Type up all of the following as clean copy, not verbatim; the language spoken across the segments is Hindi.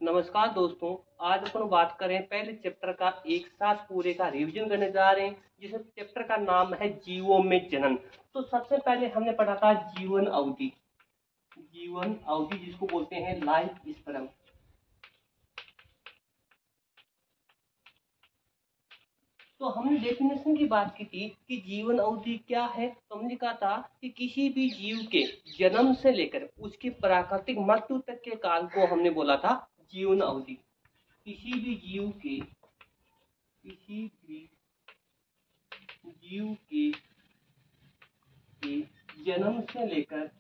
नमस्कार दोस्तों, आज अपन बात करें पहले चैप्टर का एक साथ पूरे का रिवीजन करने जा रहे हैं, जिस चैप्टर का नाम है जीवों में जनन। तो सबसे पहले हमने पढ़ा था जीवन अवधि, जिसको बोलते हैं लाइफ स्पैन। तो हमने डेफिनेशन की बात की थी कि जीवन अवधि क्या है। तो हमने कहा था कि किसी भी जीव के जन्म से लेकर उसकी प्राकृतिक मृत्यु तक के काल को हमने बोला था जीवन अवधि। किसी भी जीव के जन्म से लेकर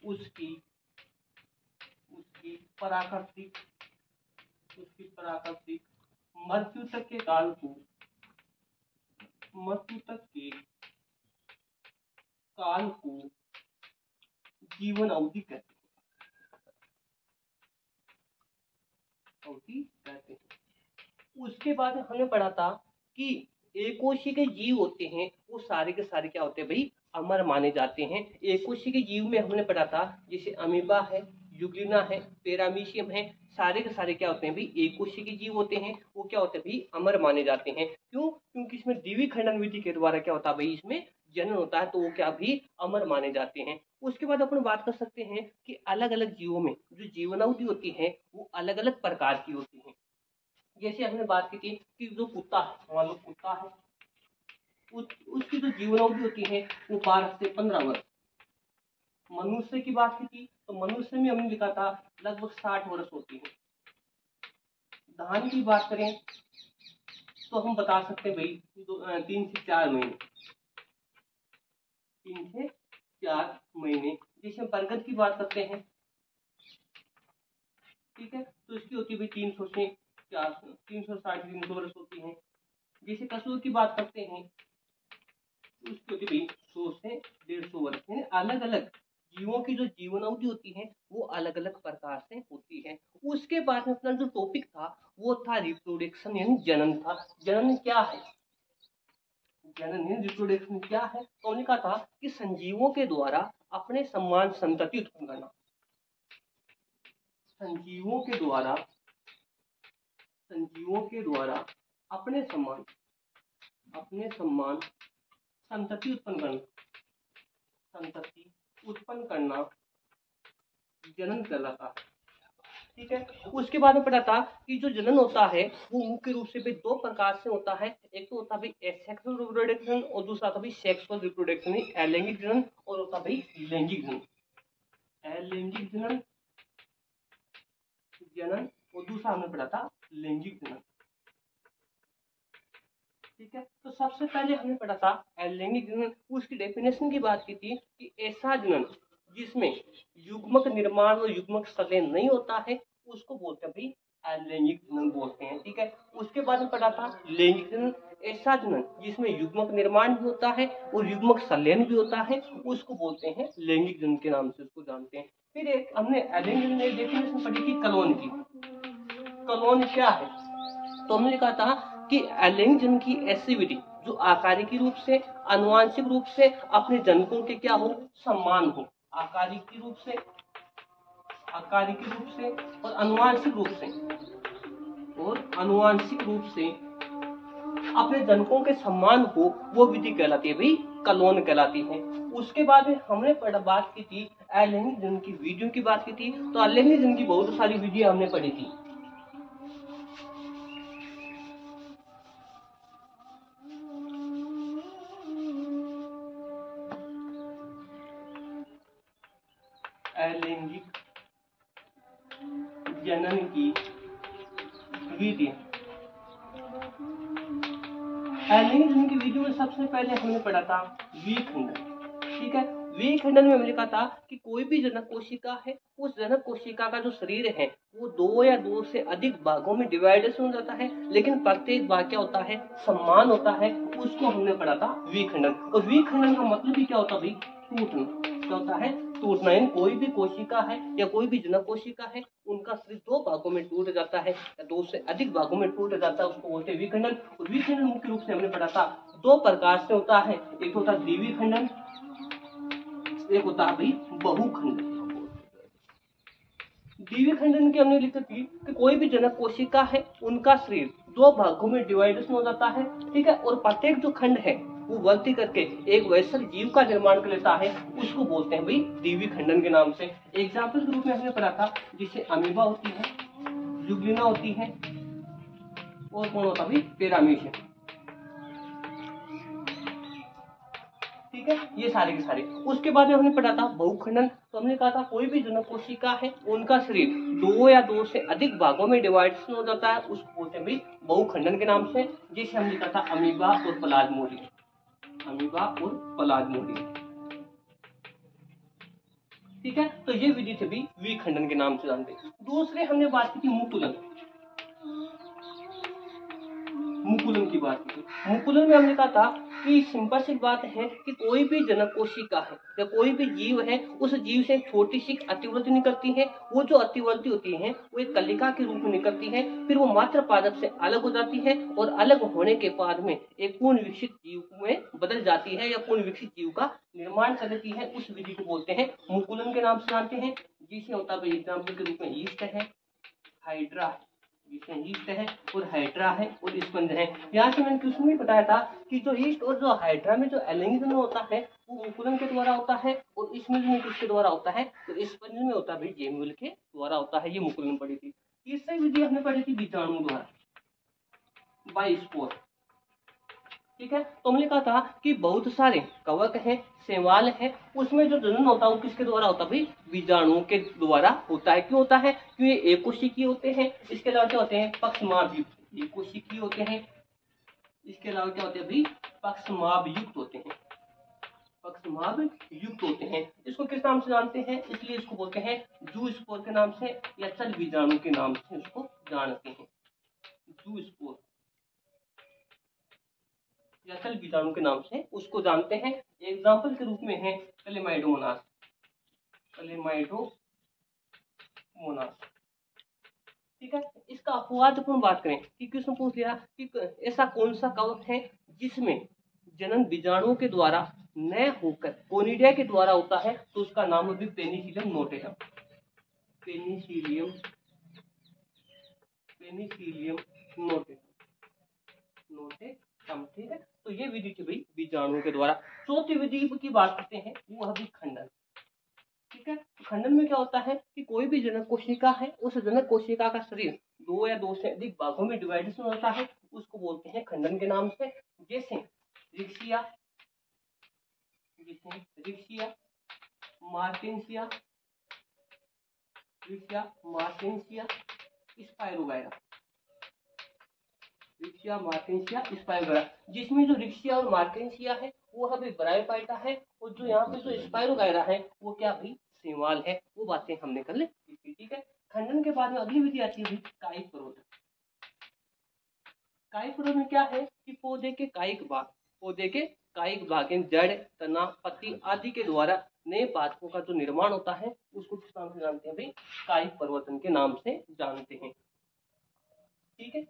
उसकी प्राकृतिक मृत्यु तक के काल को जीवन अवधि कहते हैं। उसके बाद हमने पढ़ा था कि एककोषी के जीव होते हैं वो सारे के सारे क्या होते हैं भाई, अमर माने जाते हैं। एककोषी के जीव में हमने पढ़ा था जैसे अमीबा है, यूग्लिना है, पैरामीशियम है, सारे के सारे क्या होते हैं भाई, एककोषी के जीव होते हैं। वो क्या होते हैं भाई, अमर माने जाते हैं। क्यों? क्योंकि इसमें द्विखंडन विधि के द्वारा क्या होता है भाई, इसमें जनन होता है, तो वो क्या भी अमर माने जाते हैं। उसके बाद अपन बात कर सकते हैं कि अलग अलग जीवों में जो जीवनावधि होती है वो अलग अलग प्रकार की होती है। जैसे हमने बात की थी कि जो कुत्ता है, मान लो कुत्ता है, उसकी जो जीवनावधि होती है वो 12 से 15 वर्ष। मनुष्य की बात की थी तो मनुष्य में हमने लिखा था लगभग 60 वर्ष होती है। धान की बात करें तो हम बता सकते हैं भाई 3 से 4 महीने। जैसे बरगद की बात करते हैं, ठीक है, तो इसकी होती है भाई 360 वर्ष होती है। जैसे कसूर की बात करते हैं तो उसकी होती है 100 से 150 वर्ष। यानी अलग अलग जीवों की जो जीवन अवधि होती है वो अलग अलग प्रकार से होती है। उसके बाद में अपना जो टॉपिक था वो था रिप्रोडक्शन, यानी जनन था। जनन क्या है, रिप्रोडक्शन क्या है? तो उन्होंने कहा था कि संजीवों के द्वारा अपने समान संतति उत्पन्न करना। संजीवों के द्वारा अपने समान संतति उत्पन्न करना जनन कहलाता है। ठीक है। उसके बाद में पढ़ा था कि जो जनन होता है वो मुख्य रूप से भी 2 प्रकार से होता है। एक तो होता है एसेक्सुअल रिप्रोडक्शन और दूसरा होता है सेक्सुअल रिप्रोडक्शन, अलैंगिक जनन, और होता है लैंगिक जनन। अलैंगिक जनन और दूसरा हमने पढ़ा था लैंगिक जनन। ठीक है। तो सबसे पहले हमने पढ़ा था अलैंगिक जनन। उसकी डेफिनेशन की बात की थी कि ऐसा जनन जिसमें युग्मक निर्माण और युग्मक संलयन नहीं होता है उसको बोलते हैं भाई अलैंगिक जनन बोलते हैं। ठीक है। उसके बाद में पढ़ा था लैंगिक जनन। ऐसा जनन जिसमें युग्मक निर्माण भी होता है और युग्मक संलयन भी होता है उसको बोलते हैं लैंगिक जनन के नाम से उसको जानते हैं। फिर एक हमने अलैंगिक जनन की डेफिनेशन पढ़ी थी कलोन की। कलोन क्या है? तो हमने कहा था कि अलैंगिक जनन की ऐसी विधि जो आकारिकी रूप से, आनुवांशिक रूप से अपने जनकों के क्या हो, समान हो। आकारिकी रूप से और आनुवांशिक रूप से अपने जनकों के समान हो, वो विधि कहलाती है भाई कलोन कहलाती है। उसके बाद में हमने बात की थी अलैंगिक जनन की विधियों की बात की थी। तो अलैंगिक जनन की बहुत सारी विधियां हमने पढ़ी थी। अलैंगिक जनन की विधि, अलैंगिक जनन की विधि में सबसे पहले हमने पढ़ा था विखंडन। ठीक है। विखंडन में हमने लिखा था कि कोई भी जनक कोशिका है, उस जनक कोशिका का जो शरीर है वो 2 या 2 से अधिक भागों में डिवाइडेशन हो जाता है, लेकिन प्रत्येक भाग क्या होता है, समान होता है। उसको हमने पढ़ा था विखंडन। और विखंडन का मतलब भी क्या होता है भाई, टूटना। क्या होता है, टूटना। यानी कोई भी कोशिका है या कोई भी जनक कोशिका है उनका शरीर 2 भागों में टूट जाता है या 2 से अधिक भागों में टूट जाता है, उसको बोलते हैं विखंडन। और विखंडन मुख्य रूप से हमने पढ़ा था 2 प्रकार से होता है। एक होता है द्विविखंडन, एक होता है भाई बहुखंडन। द्विवीय खंडन की हमने लिखी थी कि कोई भी जनक कोशिका है उनका शरीर दो भागों में डिवाइडेशन हो जाता है, ठीक है, और प्रत्येक जो खंड है वो वृद्धि करके एक वैसे जीव का निर्माण कर लेता है, उसको बोलते हैं भाई द्विवीय खंडन के नाम से। एग्जाम्पल के रूप में हमने पढ़ा था, जिससे अमीबा होती है, जुगलिना होती है, और कौन होता है भाई पिरामिड, ठीक है, ये सारे के सारे। उसके बाद में हमने पढ़ा था बहुखंडन, तो हमने कहा था कोई भी जनक कोशिका है उनका शरीर दो या दो से अधिक भागों में डिवाइडेशन हो जाता है, उसको बोलते हैं भाई बहुखंडन के नाम से, जिसे हमने कहा था अमीबा और प्लाज्मोडियम, अमीबा और प्लाज्मोडियम, ठीक है। तो ये विधि से भी विखंडन के नाम से जानते हैं। दूसरे हमने बात की थी मुकुलन, मुकुलन की बात की। मुकुलन में हमने कहा था कि सिंपल सी बात है कि कोई भी जनक कोशिका है या कोई भी जीव है, उस जीव से छोटी सी अतिवृद्धि निकलती है। वो जो अतिवृद्धि होती है वो एक कलिका के रूप में निकलती है, फिर वो मात्र पादप से अलग हो जाती है और अलग होने के बाद में एक पूर्ण विकसित जीव में बदल जाती है या पूर्ण विकसित जीव का निर्माण कर लेती है। उस विधि को बोलते हैं मुकुलन के नाम से जानते हैं। जिसे होता है एग्जाम्पल के रूप में ईस्ट है, हाइड्रा है, ईस्ट है और हाइड्रा है और स्पंज है। यहाँ से मैंने क्वेश्चन में बताया था कि जो ईस्ट और जो हाइड्रा में जो एलिंगन होता है वो मुकुलन के द्वारा होता है, और स्पंज में किसके द्वारा होता है, तो स्पंज में होता है जेमुल के द्वारा होता है। ये मुकुलन पड़ी थी। तीसरी विधि हमने पढ़ी थी बीजाणु द्वारा, बाइस्पोर, ठीक है। तो हमने कहा था कि बहुत सारे कवक है, शैवाल है, उसमें जो जनन होता है वो किसके द्वारा होता है भाई बीजाणुओं के द्वारा होता है। क्यों होता है, क्यों ये एकोशिकीय होते हैं। इसके अलावा क्या होते हैं पक्षमाभ युक्त एकोशिकीय होते हैं। इसके अलावा क्या होते हैं भाई पक्षमाभ युक्त होते हैं, पक्षमाभ युक्त होते हैं। इसको किस नाम से जानते हैं, इसलिए इसको बोलते हैं जू स्पोर के नाम से या चल बीजाणु के नाम से इसको जानते हैं। जू स्पोर या चल बीजाणु के नाम से उसको जानते हैं। एग्जाम्पल के रूप में है क्लेमाइडोमोनास, क्लेमाइडोमोनास, ठीक है। इसका अपवादपूर्ण बात करें कि क्वेश्चन पूछ लिया कि ऐसा कौन सा कवक है जिसमें जनन बीजाणुओं के द्वारा न होकर कोनिडिया के द्वारा होता है, तो उसका नाम है Penicillium notatum, Penicillium, Penicillium notatum, notatum, ठीक है। तो ये विधि थी भाई बीजाणुओं के द्वारा। चौथी विधि की बात करते हैं वो है खंडन, ठीक है। तो खंडन में क्या होता है कि कोई भी जनक कोशिका है, उस जनक कोशिका का शरीर दो या दो से अधिक भागों में डिवाइडेशन होता है, उसको बोलते हैं खंडन के नाम से। जैसे Riccia, Riccia Marchantia, Riccia Marchantia, Spirogyra, Riccia Marchantia, Spirogyra. जिसमें जो रिक्सिया और मार्टेंसिया है वो अभी ब्रायोफाइटा है, और जो यहाँ पे जो स्पाइरोगायरा है वो क्या भी शैवाल है। वो बातें हमने कर ली, ठीक है। खंडन के बाद में अगली विधि आती है कायिक प्रवर्धन। कायिक प्रवर्धन में क्या है कि पौधे के कायिक भाग, पौधे के कायिक भाग जड़, तना, पत्ती आदि के द्वारा नए पादपों का जो निर्माण होता है उसको किस नाम से जानते हैं भाई कायिक प्रवर्तन के नाम से जानते हैं, ठीक है।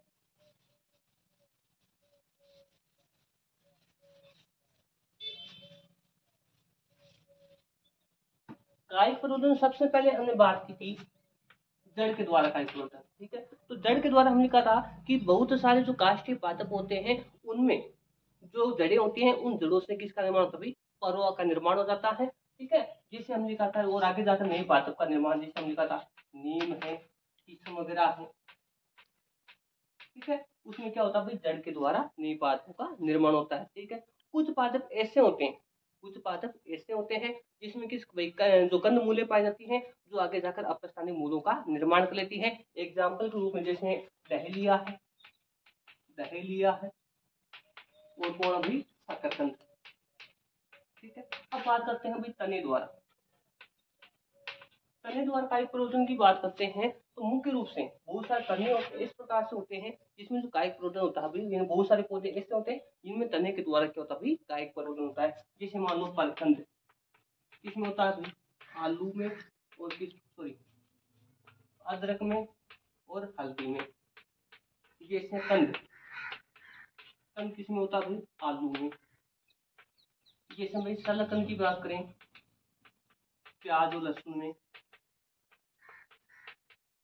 कायिक प्रवर्तन सबसे पहले हमने बात की थी जड़ के द्वारा कायिक प्रवर्तन, ठीक है। तो जड़ के द्वारा हमने कहा था कि बहुत सारे जो काष्ठीय पादप होते हैं उनमें जो जड़ें होती हैं उन जड़ों से किसका निर्माण होता है, पर्वा का निर्माण हो जाता है, ठीक है। जिसे हमने कहा था और आगे जाकर नए पादप का निर्माण, जिसे हमने कहा था नीम है, शीशम वगैरह है, ठीक है। उसमें क्या होता है जड़ के द्वारा नए पादपों का निर्माण होता है, ठीक है। कुछ पादप ऐसे होते हैं, कुछ पादप ऐसे होते हैं जिसमें किस जो कंद मूलें पाई जाती हैं जो आगे जाकर अपस्थानिक मूलों का निर्माण कर लेती है। एग्जाम्पल के रूप में जैसे डहेलिया है, डहेलिया है, और कौन अभी शकरकंद, ठीक है। अब बात करते हैं अभी तने द्वारा, तने द्वारा कायिक प्रवर्तन की बात करते हैं तो मुख्य रूप से बहुत सारे तने इस प्रकार से होते हैं जिसमें जो कायिक प्रवर्तन होता है, बहुत सारे पौधे ऐसे होते हैं जिनमें तने के द्वारा क्या होता है कायिक प्रवर्तन होता है। जैसे मान लो पलखंड, किसमें होता है आलू में, और किस सॉरी अदरक में और हल्दी में। जैसे कंद, कंद किसमें होता है भाई आलू में। जैसे भाई सलाकंद की बात करें प्याज और लहसुन में,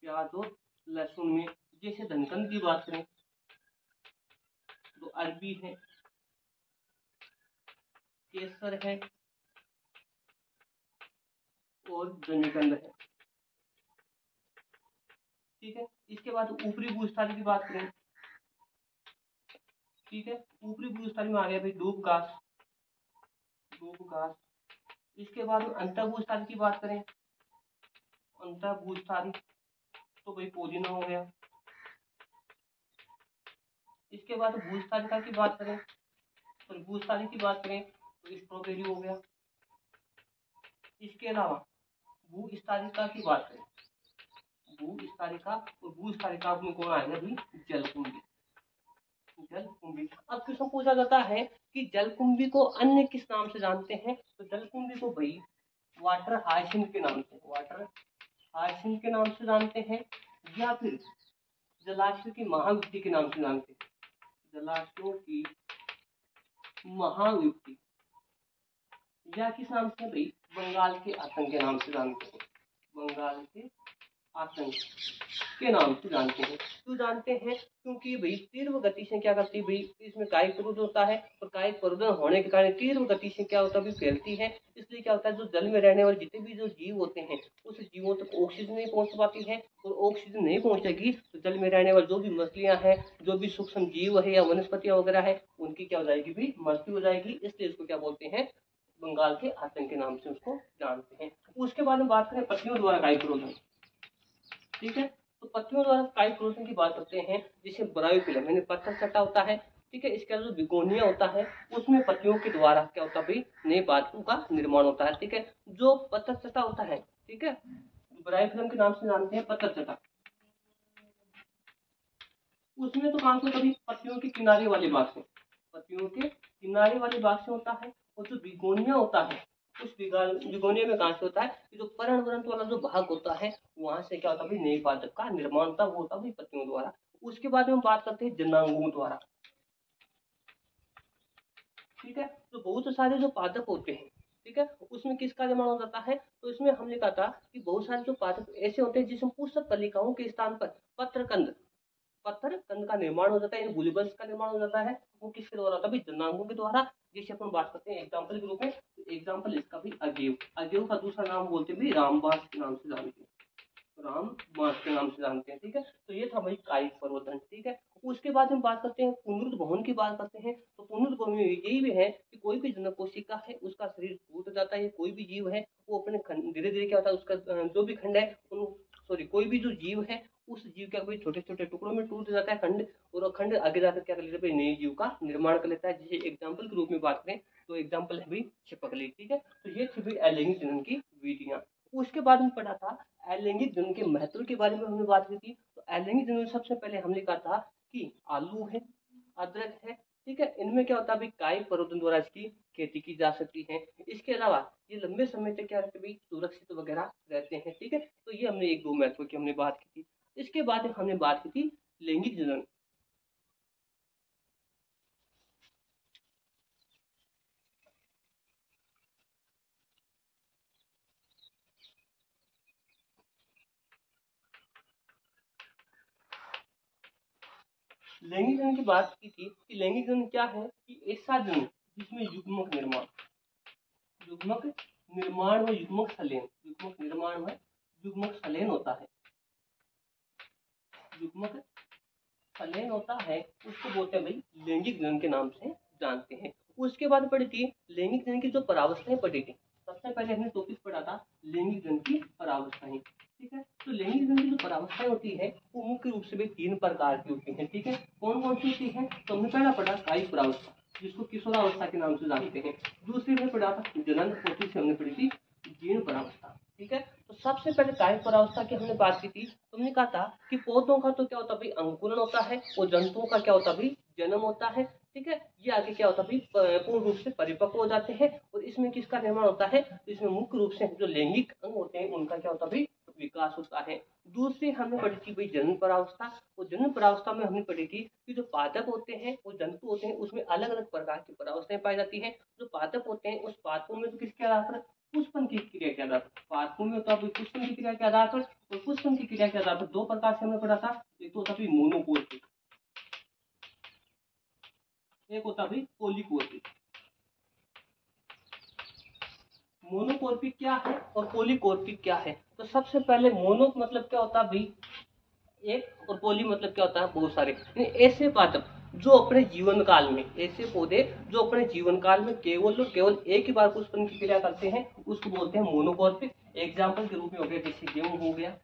प्याज और लहसुन में। जैसे धनकंद की बात करें तो अरबी है, केसर है और जमीकंद है। ठीक है, इसके बाद ऊपरी भूस्थानी की बात करें, ठीक है, ऊपरी भूस्थानी में आ गया भाई दूब घास, दूब घास। इसके बाद अंतर भूस्थानी की बात करें, अंतर भूस्थानी तो भाई पुदीना हो गया। इसके बाद भूस्थालिका की बात करें, तो भूस्थालिका की बात करें तो स्ट्रॉबेरी हो गया। इसके अलावा भूस्थालिका की बात करें, भूस्थालिका और भूस्थालिका में कौन आएगा भाई, जलकुंभी, जलकुंभी। अब क्वेश्चन पूछा जाता है कि जलकुंभी को अन्य किस नाम से जानते हैं, तो जलकुंभी को भाई वाटर हाइसिंथ के नाम से, वाटर हाइसिंथ के नाम से जानते हैं, या फिर जलाशय की महाविद्या के नाम से जानते हैं, जलाशयों की महाविद्या, या किस नाम से भाई, बंगाल के आतंक के नाम से जानते हैं, बंगाल के आतंक के नाम से जानते हैं। क्यों जानते हैं, क्योंकि भाई तीव्र गति से क्या करती है भाई, इसमें कायिक प्रवर्धन होता है और कायिक प्रवर्धन होने के कारण तीव्र गति से क्या होता है, फैलती है। इसलिए क्या होता है, जो जल में रहने वाले जितने भी जो जीव होते हैं उस जीवों तक ऑक्सीजन नहीं पहुंच पाती है, और ऑक्सीजन नहीं पहुंचेगी तो जल में रहने वाले जो भी मछलियां हैं, जो भी सूक्ष्म जीव है या वनस्पतियां वगैरह है, उनकी क्या हो जाएगी भाई, मृत्यु हो जाएगी। इसलिए इसको क्या बोलते हैं, बंगाल के आतंक के नाम से उसको जानते हैं। उसके बाद में बात करें पत्तियों द्वारा कायिक प्रवर्धन, ठीक है, तो पत्तियों द्वारा कायिक प्रवर्तन की बात करते हैं, जिसे ब्रायोफिलम यानी पत्थर चट्टा होता है। ठीक है, इसके अलावा जो बिगोनिया होता है उसमें पत्तियों के द्वारा क्या होता है भाई, नए पादपों का निर्माण होता है। ठीक है, जो पत्थर चट्टा होता है, ठीक है, ब्रायोफिलम के नाम से जानते हैं पत्थर चट्टा, उसमें तो कौन सा कभी पत्तियों के किनारे वाले भाग से, पत्तियों के किनारे वाले भाग से होता है। और जो बिगोनिया होता है उस बिगोनिया में कहां से होता है, कि जो पर्णवृंत वाला जो भाग होता है वहां से क्या होता है, नए पादप का निर्माण होता है, वो होता है पत्तियों द्वारा। उसके बाद में हम बात करते हैं जनांगों द्वारा। ठीक है, तो बहुत सारे जो पादप होते हैं, ठीक है, उसमें किसका निर्माण हो जाता है, तो इसमें हमने कहा था कि बहुत सारे जो पादप ऐसे होते हैं जिसमें पुष्प कलिकाओं के स्थान पर पत्रकंद, पत्थर कंद का निर्माण हो जाता है, बुलिबल्स का निर्माण हो जाता है। वो किसके द्वारा होता है, जनांगों के द्वारा। जैसे अपन बात करते हैं एग्जाम्पल के रूप में, तो एग्जाम्पल इसका भी अगेव, अगेव का दूसरा नाम बोलते हैं रामबास के नाम से जानते हैं, रामबास के नाम से जानते हैं। ठीक है, तो ये था भाई कायिक प्रवर्धन। ठीक है, उसके बाद हम बात करते हैं पुनरुद्भवन की बात करते हैं, तो पुनरुद्भवन में यही भी है कि कोई भी जन्म कोशिका है उसका शरीर टूट जाता है, कोई भी जीव है वो अपने धीरे धीरे क्या होता है उसका जो भी खंड है सॉरी कोई भी जो जीव है उस जीव का कोई छोटे छोटे टुकड़ों में टूट जाता है खंड, और वो खंड आगे जाकर क्या कर लेता है, नए जीव का निर्माण कर लेता है। जैसे एग्जाम्पल के रूप में बात करें तो एग्जाम्पल है भाई छिपकली। ठीक है, तो ये थी भाई अलैंगिक जनन की विधियां। उसके बाद में पढ़ा था अलैंगिक जनन के महत्व के बारे में हमने बात की थी। तो अलैंगिक जनन सबसे पहले हमने कहा था कि आलू है, अदरक है, ठीक है, इनमें क्या होता है भाई कायिक प्रवर्धन द्वारा इसकी खेती की जा सकती है। इसके अलावा ये लंबे समय तक क्या रहते भाई, सुरक्षित वगैरह रहते हैं। ठीक है, तो ये हमने एक दो महत्व की हमने बात की थी। इसके बाद हमने बात की थी लैंगिक जनन। लैंगिक जनन की बात की थी कि लैंगिक जनन क्या है, कि ऐसा जनन जिसमें युग्मक निर्माण, युग्मक निर्माण व युग्मक सलेन, युग्मक निर्माण व युग्मक सलेन होता है, युग्मक सलेन होता है, उसको बोलते हैं भाई लैंगिक जनन के नाम से जानते हैं। उसके बाद पढ़ी थी लैंगिक जनन की जो परावस्थाएं पढ़ी थी। सबसे पहले हमने टॉपिक पढ़ा था लैंगिक जनन की परावस्थाएं। ठीक है, तो लैंगिक जनन की जो परावस्थाएं होती है वो मुख्य रूप से भी 3 प्रकार की होती है। ठीक है, कौन कौन सी होती है, तो हमने पहला पढ़ा कायिक परावस्था जिसको किशोरावस्था के नाम से जानते हैं। दूसरी में पढ़ा था जनन, और तीसरी हमने पढ़ी थी जीर्ण परावस्था। ठीक है, तो सबसे पहले कायिक परावस्था की हमने बात की थी। तुमने कहा था कि पौधों का तो क्या होता है भाई अंकुरण होता है, और जंतुओं का क्या होता है भाई जन्म होता है। ठीक है, ये आगे क्या होता है भाई पूर्ण रूप से परिपक्व हो जाते हैं, और इसमें किसका निर्माण होता है, तो इसमें मुख्य रूप से जो लैंगिक अंग होते हैं उनका क्या होता है भाई विकास होता है। दूसरी हमने पढ़ी थी भाई जनन परावस्था, और जनन परावस्था में हमने पढ़ी थी कि जो पादप होते हैं वो जंतु होते हैं उसमें अलग अलग प्रकार की परावस्थाएं पाई जाती है। जो पादप होते हैं उस पादपों में तो किसके आधार पर पुष्पन की क्रिया के आधार पर। पादपों में होता है पुष्पन की क्रिया के आधार पर, और पुष्पन की क्रिया के आधार पर दो प्रकार से हमने पढ़ा था, एक तो होता है मोनोकोर्पिक, एक होता है पॉलीकोर्पिक। मोनोकोर्पिक क्या है और पॉलीकोर्पिक क्या है? तो सबसे पहले मोनो मतलब क्या होता है भाई, एक, और पॉली मतलब क्या होता है, बहुत सारे। ऐसे पादप जो अपने जीवन काल में, ऐसे पौधे जो अपने जीवन काल में केवल और केवल एक ही बार पुष्पन की क्रिया करते हैं, उसको बोलते हैं मोनोकोर्पिक। एग्जाम्पल के रूप में हो गया जैसे गेहूं हो गया,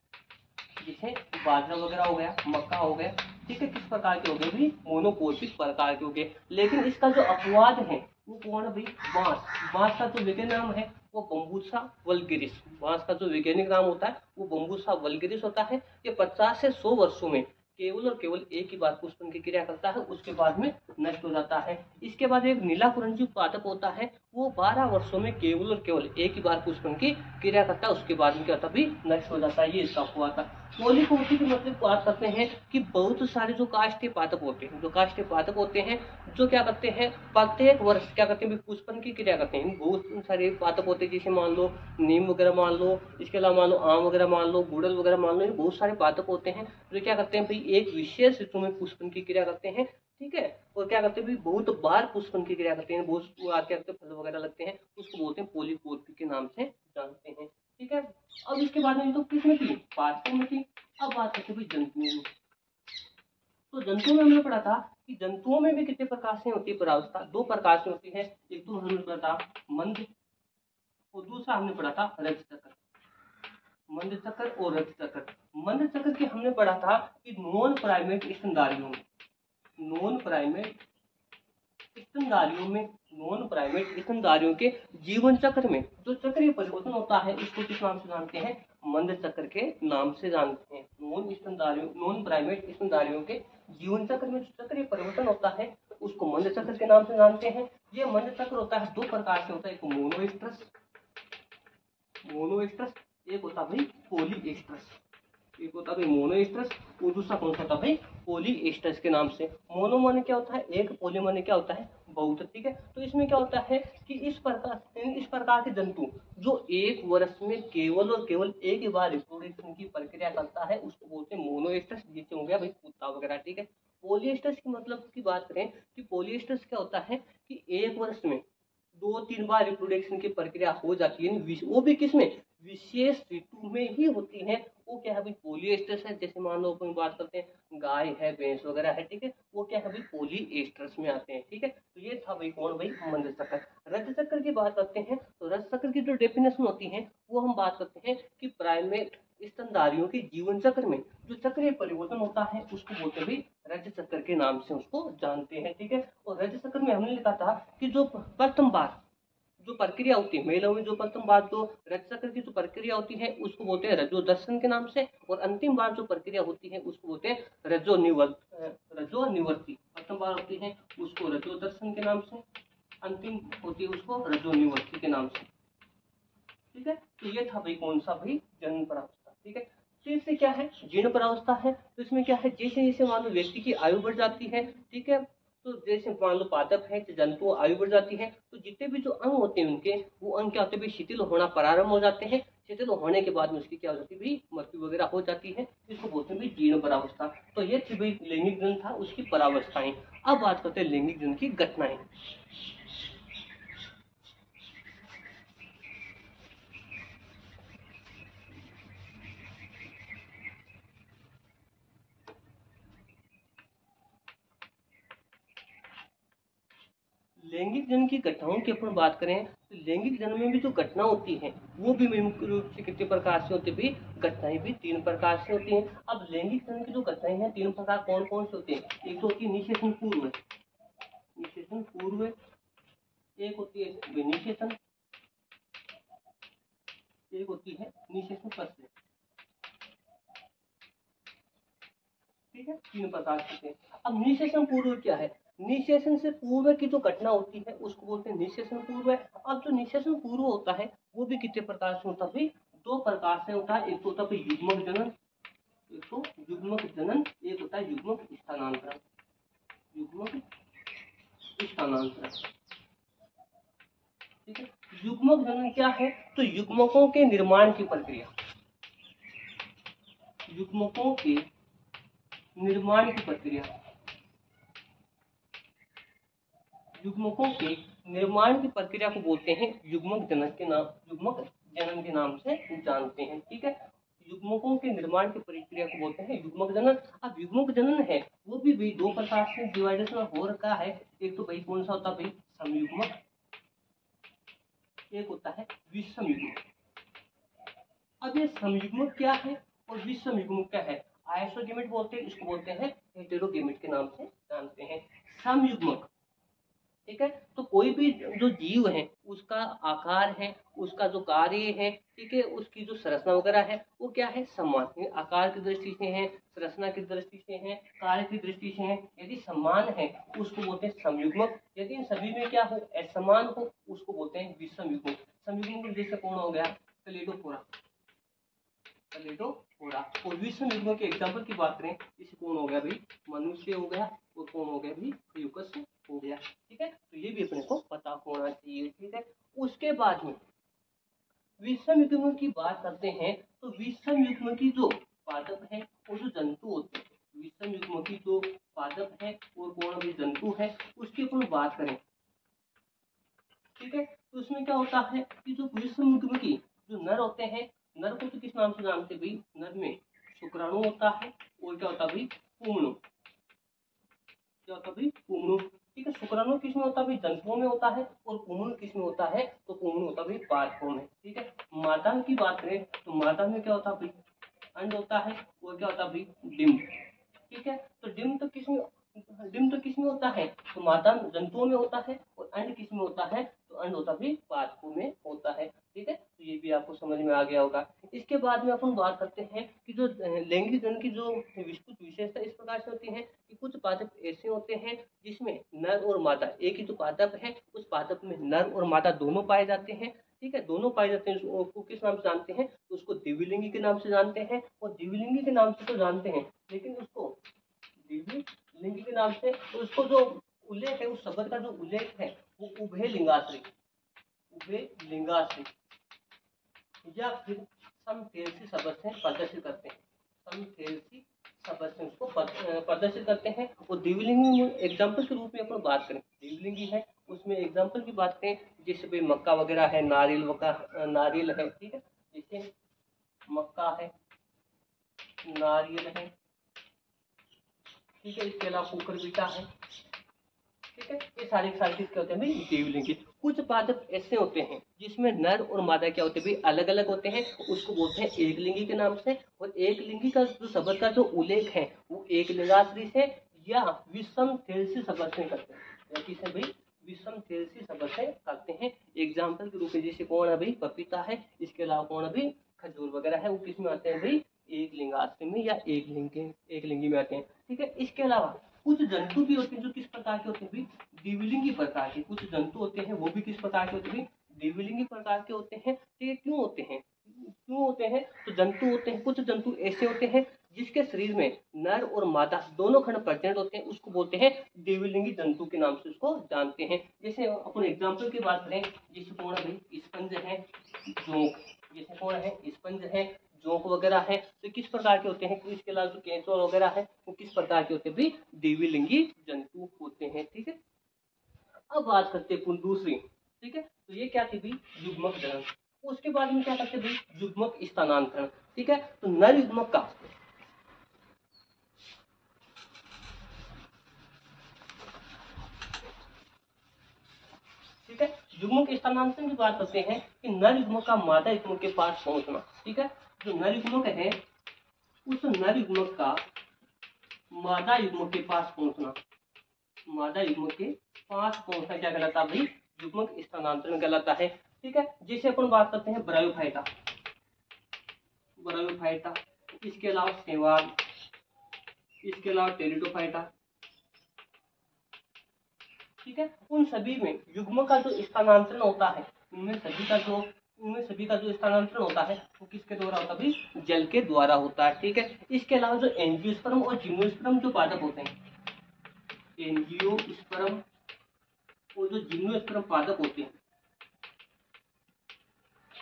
जैसे बाजरा वगैरह हो गया, मक्का हो गया, ठीक है, किस प्रकार के हो गए भी, मोनोकोर्पिक प्रकार के हो गए। लेकिन इसका जो अपवाद है वो कौन है भाई, बांस। बांस का जो वैज्ञानिक नाम है वो बम्बूसा वल्गेरिस। बांस का जो वैज्ञानिक नाम होता है वो बम्बूसा वल्गेरिस होता है। ये 50 से 100 वर्षों में केवल और केवल एक ही बार पुष्पन की क्रिया करता है, उसके बाद में नष्ट हो जाता है। इसके बाद एक नीला कुरंजी पादप होता है, वो 12 वर्षों में केवल और केवल एक ही बार पुष्पन की क्रिया करता है, उसके बाद में क्या होता है भी, नष्ट हो जाता है। ये इसका हुआ था। पॉलीकोर्पिक की मतलब बात करते हैं कि बहुत सारे जो काष्ठीय पादप होते हैं, जो काष्ठीय पादप होते हैं, जो क्या करते हैं, प्रत्येक वर्ष क्या करते हैं, पुष्पन की क्रिया करते हैं। बहुत सारे पादप होते हैं, जैसे मान लो नीम वगैरह मान लो, इसके अलावा मान लो आम वगैरह मान लो, गुड़हल वगैरह मान लो, ये बहुत सारे पादप होते हैं जो क्या करते हैं भाई, एक विशेष ऋतु में पुष्पन की क्रिया करते हैं, ठीक है। और क्या करते हैं भाई, बहुत बार पुष्पन की क्रिया करते हैं, बहुत बार क्या करते हैं, फल वगैरह लगते हैं, उसको बोलते हैं पॉलीकोर्पिक के नाम से जानते हैं, ठीक है। अब इसके बाद में तो किसमें थी, पादपों में थी। अब बात करते हैं जंतुओं में। तो जंतुओं में हमने पढ़ा था कि जंतुओं में भी कितने प्रकार से होती है परावस्था, दो प्रकार से होती है। एक तो हमने पढ़ा था मंद, और दूसरा हमने पढ़ा था रज चक्र। मंद चक्र और रज चक्र। मंद चक्र के हमने पढ़ा था कि नॉन प्राइमेट स्तनधारियों में, नॉन प्राइमेट स्तनधारियों में, नॉन प्राइमेट स्तनधारियों के जीवन चक्र में जो चक्रीय परिवर्तन होता है उसको किस नाम से जानते हैं, मंद चक्र के नाम से जानते हैं। नॉन प्राइमेट स्तनधारियों के जीवन चक्र में जो चक्रीय परिवर्तन होता है उसको मंद चक्र के नाम से जानते हैं। ये मंद चक्र होता है दो प्रकार से होता है, एक मोनोएस्ट्रस, मोनोएस्ट्रस, एक होता है भाई पॉलीएस्ट्रस। एक होता है मोनोएस्ट्रस और दूसरा कौन सा होता है भाई, पॉलीएस्ट्रस के नाम से। मोनो माने क्या होता है एक, पॉली माने क्या होता है बहुत, ठीक है। तो इसमें क्या होता है कि इस प्रकार के जंतु जो एक वर्ष में केवल और केवल एक ही बार रिप्रोडक्शन की प्रक्रिया करता है उसको बोलते हैं मोनोएस्ट्रस, जैसे हो गया भाई कुत्ता वगैरह, ठीक है। पॉलीएस्ट्रस की मतलब की बात करें कि पॉलीएस्ट्रस क्या होता है कि एक वर्ष में 2-3 बार रिप्रोडक्शन की प्रक्रिया हो जाती है, वो भी किसमें, विशेष ऋतु में ही होती है। वो क्या है भाई पॉलीएस्ट्रस है। जैसे मान लो अपन बात करते हैं गाय है, भैंस वगैरह है, ठीक है, वो क्या है भाई पॉलीएस्ट्रस में आते हैं, ठीक है। तो ये था भाई कौन भाई, मंद चक्र। रज चक्र की बात करते हैं तो रज चक्र की जो डेफिनेशन होती है वो हम बात करते हैं कि प्राइमेट स्तनधारियों के जीवन चक्र में जो चक्रीय परिवर्तन होता है उसको बोलते हैं भाई रज चक्र के नाम से उसको जानते हैं, ठीक है। और रज चक्र में हमने लिखा था कि जो प्रथम बार जो प्रक्रिया होती है महिलाओं में, जो प्रथम बार जो रज चक्र की जो प्रक्रिया होती है उसको बोलते हैं रजोदर्शन के नाम से, और अंतिम बार जो प्रक्रिया होती है उसको बोलते हैं रजोनिवर्ती। प्रथम बार होती है उसको रजोदर्शन के नाम से, अंतिम होती है उसको रजोनिवर्ती के नाम से, ठीक है। तो ये था भाई कौन सा भाई, जन्म परावस्था, ठीक है। फिर से क्या है, जीर्ण परावस्था है। तो इसमें क्या है, जैसे जैसे मान लो व्यक्ति की आयु बढ़ जाती है, ठीक है, तो जैसे मान लो पादप है, जंतु आयु बढ़ जाती है, तो जितने भी जो अंग होते हैं उनके, वो अंग क्या होते हैं शिथिल होना प्रारंभ हो जाते हैं। शिथिल होने के बाद में उसकी क्या हो जाती है भाई, मृत्यु वगैरह हो जाती है। इसको बोलते हैं भाई जीर्ण परावस्था। तो ये थी भाई लैंगिक जन था उसकी परावस्थाएं। अब बात करते हैं लैंगिक जन की घटनाएं। लैंगिक जन्म की घटनाओं की अपन बात करें तो लैंगिक जन्म में भी जो घटना होती है वो भी मुख्य रूप से कितने प्रकार से होती है, घटनाएं भी 3 प्रकार से होती हैं। अब लैंगिक जन्म की जो घटनाएं हैं 3 प्रकार कौन कौन से होते हैं, एक तो होती है निषेचन पूर्व, निषेचन पूर्व, एक होती है विनिषेचन, एक होती है निषेचन पश्चात, ठीक है। 3 प्रकार से होते हैं। अब निषेचन पूर्व क्या है, निषेचन से पूर्व की जो घटना होती है उसको बोलते हैं निषेचन पूर्व। अब जो निषेचन पूर्व होता है वो भी कितने प्रकार से होता है, 2 प्रकार से होता है। एक तो होता है युग्मक जनन, एक तो युग्मक जनन, एक होता है युग्मक स्थानांतरण, युग्मक स्थानांतरण, ठीक है। युग्मक जनन क्या है? तो युग्मकों के निर्माण की प्रक्रिया, युग्मकों के निर्माण की प्रक्रिया, युग्मकों के निर्माण की प्रक्रिया को बोलते हैं युग्मक जनन के नाम, युग्मक जनन के नाम से जानते हैं। ठीक है, युग्मकों के निर्माण की प्रक्रिया को बोलते हैं युग्मक जनन। अब युग्मक जनन है वो भी भाई दो प्रकार से डिवाइडेशन हो रखा है। एक तो भाई कौन सा होता है भाई? समयुग्मक, एक होता है विषम युग्मक। अब ये समयुग्मक क्या है और विषम युग्मक क्या है? आइसोगेमेट बोलते हैं, इसको बोलते हैं हेटेरोगेमेट के नाम से जानते हैं। समयुग्मक, ठीक है, तो कोई भी जो जीव है उसका आकार है, उसका जो कार्य है, ठीक है, उसकी जो संरचना वगैरह है वो क्या है? समान, आकार की दृष्टि से है, संरचना की दृष्टि से है, कार्य की दृष्टि से है। यदि समान है उसको बोलते हैं समयुग्मक। यदि इन सभी में क्या हो? असमान हो उसको बोलते हैं विषम युग्मक। समयुग्मक जैसे कौन हो गया? Cladophora, Cladophora. और विषम युग्मक के एग्जाम्पल की बात करें, जैसे कौन हो गया भाई? मनुष्य हो गया, और कौन हो गया भाई? यूकस हो गया। ठीक है, तो ये भी अपने को पता होना चाहिए। ठीक है, उसके बाद में विषम युग्म की बात करते हैं, तो विषम युग्म की जो पादप है और जो जंतु होते हैं, विषम युग्म की जो पादप है और कौन भी जंतु है उसकी अपन बात करें, ठीक है, तो उसमें क्या होता है कि जो विषम युग्म की जो नर होते हैं, नर को तो किस नाम से जानते हैं भाई? नर में शुक्राणु होता है और क्या होता है भाई? पुंगणु। क्या होता है भाई? पुंगणु। ठीक है, शुक्राणु किस में होता है भाई? जंतुओं में होता है, और पुंगणु किस में होता है? तो पुंगणु होता है भाई पादपों में। ठीक है, मादा की बात करें तो मादा में क्या होता है भाई? अंड होता है, और क्या होता है भाई? डिम्ब। ठीक है, तो डिम्ब तो किस में होता है? तो मादा जंतुओं में होता है, और अंड किस में होता है? तो अंड होता भी पादपों में होता है। ठीक है, तो ये भी आपको समझ में आ गया होगा। इसके बाद में अपन बात करते हैं कि जो लैंगिक जनन की जो कुछ विशेषता इस प्रकार से होती है कि कुछ पादप ऐसे होते हैं जिसमें नर और मादा, एक ही जो पादप है उस पादप में नर और मादा दोनों पाए जाते हैं। ठीक है, दोनों पाए जाते हैं, उसको किस नाम से जानते हैं? तो उसको द्विलिंगी के नाम से जानते हैं। और द्विलिंगी के नाम से तो जानते हैं, लेकिन उसको द्विलिंगी के नाम से, तो उसको जो उल्लेख है, उस शब्द का जो उल्लेख है वो उभय लिंगाश्री, उभय लिंगाश्री या फिर समथेल्सी शब्द से प्रदर्शित करते हैं। समथेल्सी शब्द से उसको प्रदर्शित करते हैं। और द्विलिंगी एग्जाम्पल के रूप में अपन बात करें, द्विलिंगी है उसमें एग्जाम्पल की बात करें, जैसे भाई मक्का वगैरह है, नारियल है। ठीक है, जैसे मक्का है, नारियल है। ठीक है, इसके अलावा कुकर बीटा है। ठीक है, ये सारे किसके होते हैं भाई? द्विलिंगी। कुछ पादप ऐसे होते हैं जिसमें नर और मादा क्या होते हैं भाई? अलग अलग होते हैं, उसको बोलते हैं एक लिंगी के नाम से। और एक लिंगी का जो शब्द का जो उल्लेख है वो एक लिंगाश्री से या विषम थेल्सी शब्द से करते हैं, या किसे भाई? विषम थेल्सी शब्द से करते हैं। एग्जाम्पल के रूप में जैसे कौन है भाई? पपीता है। इसके अलावा कौन है भाई? खजूर वगैरह है, वो किस में आते हैं भाई? एक लिंगाश्री में या एक लिंगी में आते हैं। ठीक है, इसके अलावा कुछ जंतु भी होते हैं जो किस प्रकार के होते हैं भाई? द्विलिंगी प्रकार के। कुछ जंतु होते हैं वो भी किस प्रकार के होते हैं? द्विलिंगी प्रकार के होते हैं। ये क्यों होते हैं? तो जंतु होते हैं, कुछ जंतु ऐसे होते हैं जिसके शरीर में नर और मादा दोनों खंड प्रेजेंट होते हैं, उसको बोलते हैं द्विलिंगी जंतु के नाम से उसको जानते हैं। जैसे अपन एग्जाम्पल की बात करें, जैसे कौन है भाई? स्पंज है, जोंक। जैसे कौन है? स्पंज है, जोंक वगैरह है। तो किस प्रकार के होते हैं? इसके अलावा जो केंचुआ वगैरह है वो किस प्रकार के होते हैं भाई? द्विलिंगी जंतु होते हैं। ठीक है, अब बात करते हैं दूसरी। ठीक है, तो ये क्या थी भाई? युग्मक जनन। उसके बाद में क्या करते हैं भाई? युग्मक स्थानांतरण। ठीक है, तो नर युग्मक का ठीक है, युग्मक स्थानांतरण की बात करते हैं कि नर युग्मक का मादा युग्मक के पास पहुंचना। ठीक है, जो नर युग्मक है उस नर युग्मक का मादा युग्मक के पास पहुंचना, मादा युग्मक के पास पहुंचना क्या कहलाता है भाई? युग्मक स्थानांतरण कहलाता है। ठीक है, जैसे अपन बात करते हैं ब्रायोफाइटा, ब्रायोफाइटा, इसके अलावा सेवाग, इसके अलावा टेरिडोफाइटा। ठीक है, उन सभी में युग्म का जो स्थानांतरण होता है, उनमें सभी का जो स्थानांतरण होता है वो किसके द्वारा होता है भाई? जल के द्वारा होता है। ठीक है, इसके अलावा जो एंजियोस्पर्म और जिम्नोस्पर्म जो पादप होते हैं, एंजियोस्पर्म और जो जिम्नोस्पर्म पादप होते हैं,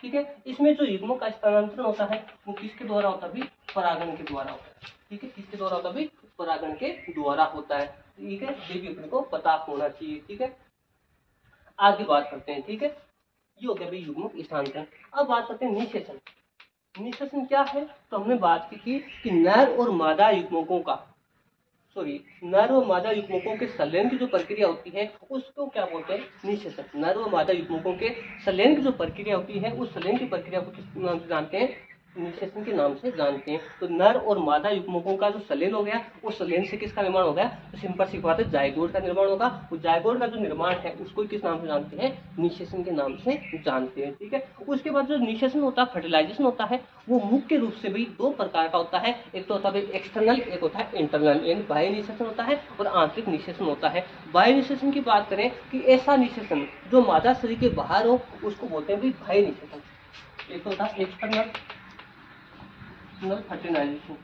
ठीक है। इसमें जो युग्मक का स्थानांतरण होता है वो किसके द्वारा होता है? परागण के द्वारा होता है। ठीक है, किसके द्वारा होता है? परागण के द्वारा होता है। ठीक है, ये भी अपने को पता होना चाहिए। ठीक है, आगे बात करते हैं। ठीक है, ये हो गया भाई युग्मक स्थानांतरण। अब बात करते हैं निषेचन। निषेचन क्या है? तो हमने बात की थी कि नर और मादा युग्मकों का नर व मादा युग्मकों के संलयन की जो प्रक्रिया होती है उसको क्या बोलते हैं? निषेचन। नर व मादा युग्मकों के संलयन की जो प्रक्रिया होती है उस संलयन की प्रक्रिया को किस नाम से जानते हैं? निषेचन के नाम से जानते हैं। तो नर और मादा युग्मकों का जो संलयन हो गया उस संलयन से किसका निर्माण हो गया? तो सिंपल सी बात है, जायगोट का निर्माण होगा। वो जायगोट का जो निर्माण है उसको किस नाम से जानते हैं? निषेचन के नाम से जानते हैं। ठीक है, उसके बाद जो निषेचन होता है, फर्टिलाइजेशन होता है, वो मुख्य रूप से भाई दो प्रकार का होता है। एक तो होता है एक्सटर्नल, एक होता है इंटरनल, यानी बाह्य निषेचन होता है और आंतरिक निषेचन होता है। बाह्य निषेचन की बात करें कि ऐसा निषेचन जो मादा शरीर के बाहर हो उसको बोलते हैं भाई बाह्य निषेचन। एक तो होता है एक्सटर्नल फर्टिलाइजेशन,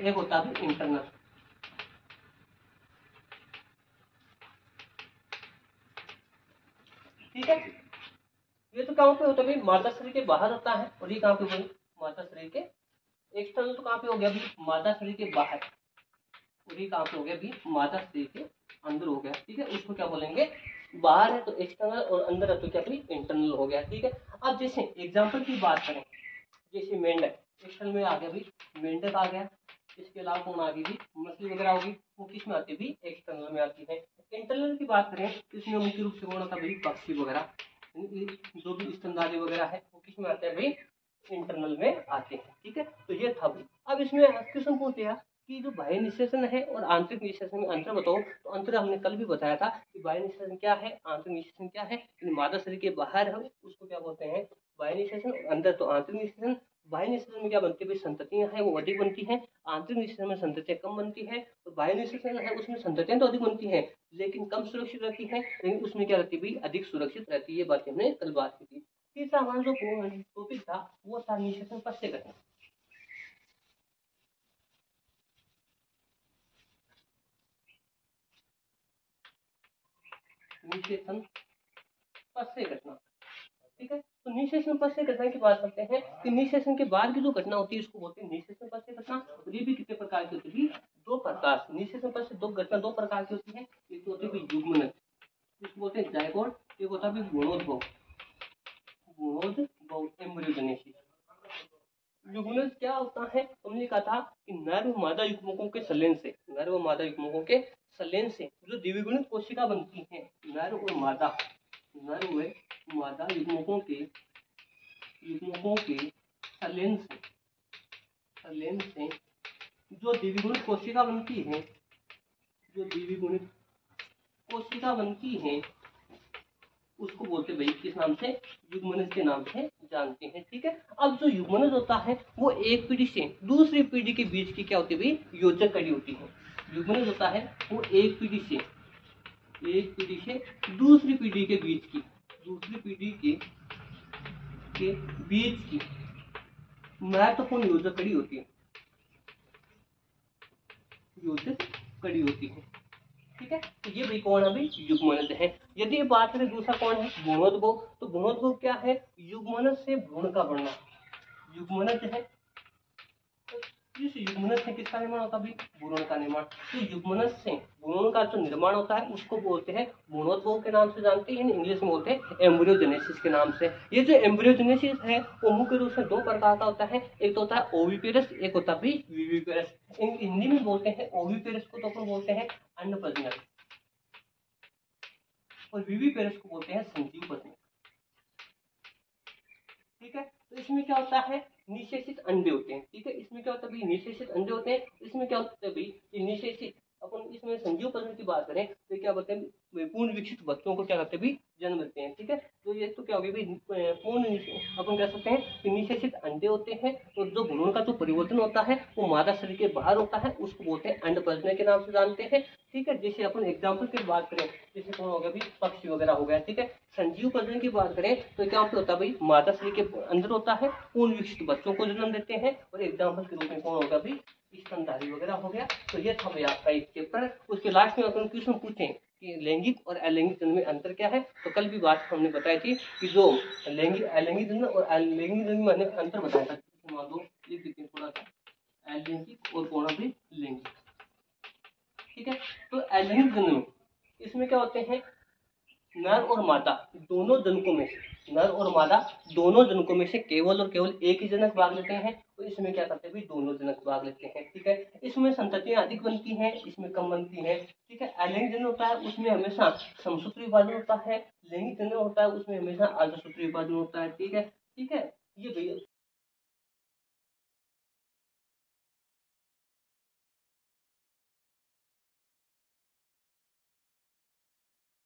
एक होता है इंटरनल। ठीक है, ये तो कहाँ पे होता है? मादा शरीर के बाहर होता है। और ये कहाँ पे भाई? मादा शरीर के एक्सटर्नल। तो कहाँ पे हो गया भाई? मादा शरीर के बाहर। और ये कहाँ पे हो गया भाई? मादा शरीर के अंदर हो गया। ठीक है, उसको क्या बोलेंगे? बाहर है तो एक्सटर्नल और अंदर है तो क्या भाई? इंटरनल हो गया। ठीक है, अब जैसे एग्जाम्पल की बात करें, जैसे मेंढक एक्सटर्नल में आ गया भाई, मेंढक आ गया। इसके अलावा कौन आ गई भाई? मछली वगैरह होगी, वो किस में आती है भाई? एक्सटर्नल में आती है। इंटरनल की बात करें तो इसमें मुख्य रूप से कौन आता है भाई? पक्षी वगैरह, जो भी स्तनधारी वगैरह है वो किस में आते हैं भाई? इंटरनल में आते हैं। ठीक है, तो ये था भाई। अब इसमें क्वेश्चन पूछ लिया कि जो बाह्य निषेचन है और आंतरिक निषेचन में अंतर बताओ। तो अंतर हमने कल भी बताया था कि बाह्य निषेचन क्या है, आंतरिक निषेचन क्या है। मादा शरीर के बाहर है उसको क्या बोलते हैं? बाह्य निषेचन। और अंदर तो आंतरिक निषेचन। बाह्य निषेचन में क्या बनती है भाई? संततियां हैं वो अधिक बनती हैं। आंतरिक निषेचन में संततियां कम बनती है। और बाह्य निषेचन है उसमें संततियां तो अधिक बनती हैं लेकिन कम सुरक्षित रहती है, लेकिन उसमें क्या रहती है भाई? अधिक सुरक्षित रहती है। ये बात हमने कल बात की थी। तीसरा हमारा जो टॉपिक था वो था निषेचन पश्च गठन। निषेचन पश्च घटना। ठीक है, तो निषेचन पश्च घटना की बात करते हैं कि निषेचन के बाद की जो घटना होती है उसको बोलते हैं निषेचन पश्च घटना। और ये भी कितने प्रकार की होती है? दो प्रकार से। निषेचन पश्च दो घटना दो प्रकार की होती है। एक तो होती है युग्मनज, इसको बोलते हैं जायगोट। एक होता है गुणोद्भव, एम्ब्रियोजेनेसिस। युग्मनज क्या होता है? हमने कहा था कि नर व मादा युग्मकों के संलयन से, नर व मादा युग्मकों के संलयन से जो द्विगुणित कोशिका बनती है, नर व मादा युग्मकों के संलयन से जो द्विगुणित कोशिका बनती है, उसको बोलते भाई किस नाम से? युग्मनज के नाम से जानते हैं। ठीक है, अब जो युग्मनज होता है वो एक पीढ़ी से दूसरी पीढ़ी के बीच की क्या होती है भाई? योजक कड़ी होती है। युग्मनज होता है वो एक पीढ़ी से दूसरी पीढ़ी के बीच की महत्वपूर्ण योजक कड़ी होती है। ठीक है, तो ये भी कौन है भाई? युग्मनज है। यदि बात करें दूसरा कौन है? गुणोद्भव। तो गुणोद्भव क्या है? युग्मनज से भ्रूण का बनना। युग्मनज है, इस युग्मनज से किसका निर्माण होता है? भ्रूण का निर्माण। तो युग्मनज से भ्रूण का जो निर्माण होता है उसको बोलते हैं गुणोद्भव के नाम से जानते हैं। इंग्लिश में बोलते हैं एम्ब्रियोजेनेसिस के नाम से। ये जो एम्ब्रियोजेनेसिस है वो मुख्य रूप से दो प्रकार का होता है। एक तो होता है ओविपेरस, एक होता है विविपेरस। हिंदी में बोलते हैं ओविपेरस को तो अपन बोलते हैं अन्नप्रजनक, और विविपेरस को बोलते हैं संजीव प्रजनक। ठीक है, तो इसमें क्या होता है? निषेचित अंडे होते हैं। ठीक है, इसमें क्या होता है भाई? निषेचित अंडे होते हैं। इसमें क्या होता है भाई? निषेचित, अपन इसमें संजीव प्रजनन की बात करें तो क्या बोलते हैं? पूर्ण विकसित बच्चों को क्या करते हैं भाई? जन्म देते हैं। ठीक है, तो ये तो क्या हो गया भाई? पूर्ण अपन कह सकते हैं कि निषेचित अंडे होते हैं। और जो भ्रूण का जो परिवर्तन होता है वो मादा शरीर के बाहर होता है, उसको बोलते हैं अंड प्रजनन के नाम से जानते हैं। ठीक है, जैसे अपन एग्जाम्पल की बात करें, जैसे कौन हो गया भाई? पक्षी वगैरह हो गया। ठीक है, संजीव प्रजनन की बात करें तो क्या होता है भाई? मादा शरीर के अंदर होता है, पूर्ण विकसित बच्चों को जन्म देते हैं। और एग्जाम्पल के रूप में कौन होगा भाई? स्तनधारी वगैरह हो गया। तो ये था भाई आपका एक चैप्टर। उसके लास्ट में अपन क्वेश्चन पूछें कि लैंगिक और अलैंगिक जन्म में अंतर क्या है। तो कल भी बात हमने बताई थी कि जो लैंगिक अलैंगिक जन्म और अलैंगिक जन्म में अंतर बताया था। मान लो लिख देते हैं थोड़ा सा, अलैंगिक और कौन भी लैंगिक। ठीक है, तो अलैंगिक जन्म इसमें क्या होते हैं, नर और मादा दोनों जनकों में से, नर और मादा दोनों जनकों में से केवल और केवल एक ही जनक भाग लेते हैं। तो इसमें क्या करते हैं भाई, दोनों जनक भाग लेते हैं। ठीक है, इसमें संततियां अधिक बनती हैं, इसमें कम बनती हैं। ठीक है, अलैंगिक जन्म होता है उसमें हमेशा समसूत्री विभाजन होता है, लैंगिक जन्म होता है उसमें हमेशा अर्धसूत्री विभाजन होता है। ठीक है, ये भैया